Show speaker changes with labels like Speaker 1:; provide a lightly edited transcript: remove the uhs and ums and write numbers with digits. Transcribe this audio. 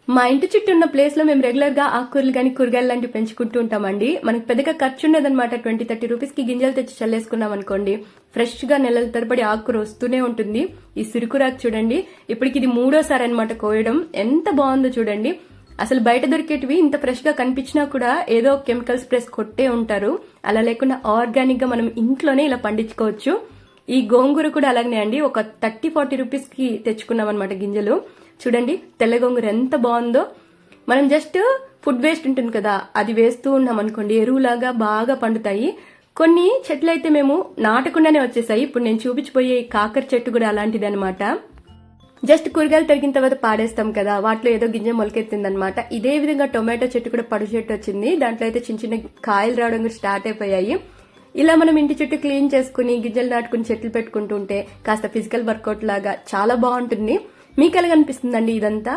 Speaker 1: మా ఇంటి చుట్టూ ఉన్న ప్లేస్ లో మేము రెగ్యులర్ గా ఆకుకూరలు కానీ కూరగాయలు లాంటివి పెంచుకుంటూ ఉంటామండి. మనకి పెద్దగా ఖర్చు ఉండదన్నమాట. 20-30 రూపీస్ కి గింజలు తెచ్చి చల్లేసుకున్నాం అనుకోండి, ఫ్రెష్ గా నెలల తరబడి ఆకుకూర వస్తూనే ఉంటుంది. ఈ సిరుకురాకు చూడండి, ఇప్పటికి ఇది 3వ సారి అనమాట కోయడం. ఎంత బాగుందో చూడండి. అసలు బయట దొరికేటివి ఇంత ఫ్రెష్ గా కనిపించినా కూడా ఏదో కెమికల్ స్ప్రేస్ కొట్టే ఉంటారు. అలా లేకుండా ఆర్గానిక్ గా మనం ఇంట్లోనే ఇలా పండించుకోవచ్చు. ఈ గోంగూర కూడా అలాగనే అండి. ఒక 30-40 రూపీస్ కి తెచ్చుకున్నాం అనమాట గింజలు. చూడండి తెల్ల గోంగూర ఎంత బాగుందో. మనం జస్ట్ ఫుడ్ వేస్ట్ ఉంటుంది కదా, అది వేస్తూ ఉన్నాం అనుకోండి, ఎరువులాగా బాగా పండుతాయి. కొన్ని చెట్లు అయితే మేము నాటకుండానే వచ్చేసాయి. ఇప్పుడు నేను చూపించిపోయే కాకర చెట్టు కూడా అలాంటిది అనమాట. జస్ట్ కూరగాయలు తరిగిన తర్వాత పాడేస్తాం కదా, వాటిలో ఏదో గింజ మొలకెత్తిందనమాట. ఇదే విధంగా టొమాటో చెట్టు కూడా పడు చెట్టు వచ్చింది. దాంట్లో అయితే చిన్న చిన్న కాయలు రావడం కూడా స్టార్ట్ అయిపోయాయి. ఇలా మనం ఇంటి చుట్టూ క్లీన్ చేసుకుని గింజలు నాటుకుని చెట్లు పెట్టుకుంటుంటే కాస్త ఫిజికల్ వర్కౌట్ లాగా చాలా బాగుంటుంది. మీకు ఎలాగనిపిస్తుందండి ఇదంతా?